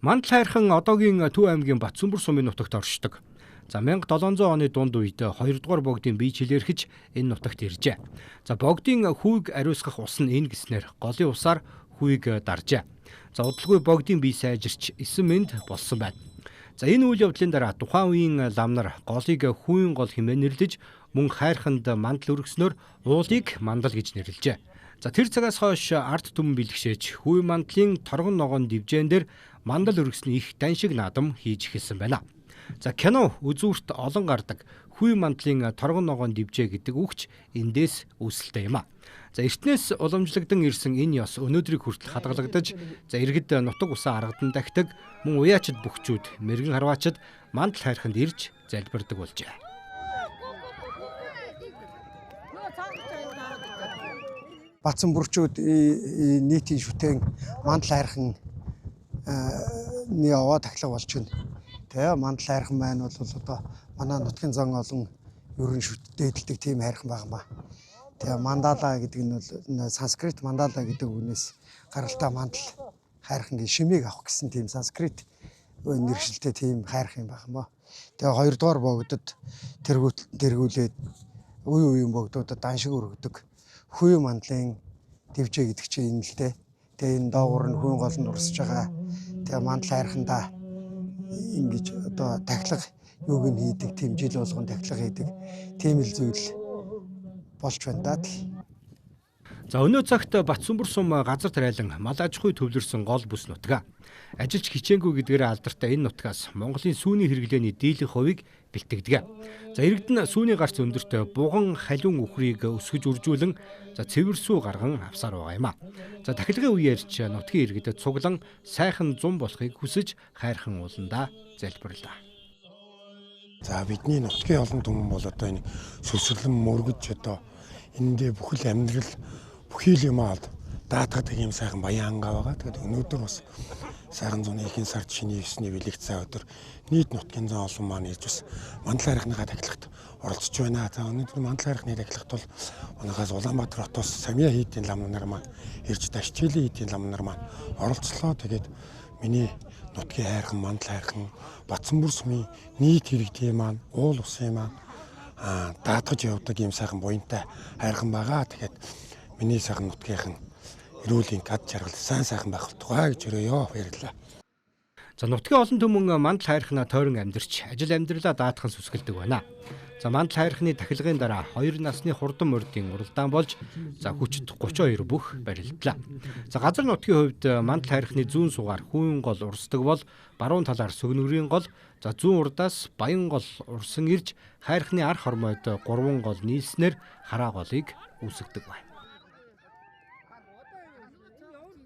Мандал хайрхан одоогийн Төв аймгийн Батсүмбэр сумын нутагт оршдог. За 1700 оны дунд үед 2 дугаар богдын бие чилэрхэж энэ нутагт иржээ. За богдын хүйг ариусгах ус нь энэ гэснээр голын усаар хүйг даржээ. За удалгүй богдын бие сайжирч 9 мэнд болсон байна. За энэ үйл явдлын дараа тухайн үеийн лам нар голыг хүйн гол хэмээн нэрлэж мөн хайрханд мандал өргөснөөр уулыг мандал гэж нэрлэжээ. За тэр цагаас хойш ард түмэн бэлгшээж хүй мандлын торгон ногоон дивжээн дээр мандал өргөсний их дан шиг наадам хийж эхэлсэн байна. За кино үзүүрт олон гардаг хүй мандлын торгон ногоон дивжээ гэдэг үгч эндээс үүсэлтэй юм а. За эртнээс уламжлагдан ирсэн энэ ёс өнөөдрийг хүртэл хадгалагдаж за иргэд нутаг усаа аргадан дахидаг мөн уяачид бөхчүүд мэрэгэн харваачид мандал хайрханд ирж залбирдаг болжээ. Батсүмбүрчүүд нийтийн шүтэн мандал хайрхан яваа тахлаг болж байна. Тэгээ мандал хайрхан маань бол одоо манай нутгийн зан олон ерөн шүтдээдэлдэг тийм хайрхан байгаа. Тэгээ мандала гэдэг нь бол санскрит мандала гэдэг үгнээс гаралтай мандал хайрхангийн шимийг авах гэсэн тийм санскрит нэршилтэй тийм хайрхан байгаа. Тэгээ 2 дугаар богдод тэргүүлээд үе үеийн богдуудад дан шиг өргөдөг. Хүй мандлын дивжээ гэдэг чинь энэ л дээ. Тэгээ энэ доогуур нь хүйн гол нь урсж байгаа. Тэгээ мандал хайрхандаа ингэж одоо тахлага юуг нь хийдэг, тийм жил болгон тахлага хийдэг. Тийм л зүйл болж байна даа. За өнөө цагт Батсүмбэр сум газар тариалан мал аж ахуй төвлөрсөн гол бүс нутгаа. Ажилч хичээнгүй гэдгээр алдартай энэ нутгаас Монголын сүүний хэрэглээний дийлэнх хувийг бэлтгэдэг. За иргэдэн сүүний гарц өндөртэй буган халиун үхрийг өсгөж үржүүлэн за цэвэрсүү гарган авсаар байгаа юм а. За тахилгын үеэрч нутгийн иргэдэд цуглан сайхан зун болохыг хүсэж хайрхан ууландаа залбирлаа. За бидний нутгийн олон түмэн бол одоо энэ сүлсэрлэн мөргөж одоо эндээ бүхэл амьдрал бүхий л юм аалд даатгадаг юм сайхан баян ангаа байгаа. Тэгээд өнөөдөр бас сайхан зуны ихэнх сард шиний 9-ний бэлэгт цай өдөр нийт нутгийн зан олон маань ирж бас мандал хайрхныхаа тахилгад оролцож байна. За өнөөдөр мандал хайрхны тахилгад бол манайхаас Улаанбаатар хотоос Самья хийдийн лам нар маань ирж Дашчилийн хийдийн лам нар маань оролцлоо. Тэгээд миний нутгийн хайрхан мандал хайрхан Батсүмбэр сумын нийт иргэдийн маань уул усын маань даатгаж явдаг юм сайхан буянтай хайрхан байгаа. Тэгэхээр миний сайхан нутгийнхан эрүүлийн гад жаргал сайхан байх болтугай гэж өрөөё. Баярлалаа. За нутгийн олон түмэн мандал хайрхнаа тойрон амьдарч ажил амьдралаа даатхан сүсгэлдэг байна. За мандал хайрхны тахилгын дараа 2 насны хурдан мордын уралдаан болж за хүчит 32 бүх барилдлаа. За газар нутгийн хувьд мандал хайрхны зүүн сугаар хүйн гол урсдаг бол баруун талаар сүгнүрийн гол за зүүн урдаас баян гол урсан ирж хайрхны ар хормойд 3 гол нийлснээр хараа голыг үүсгдэг байна.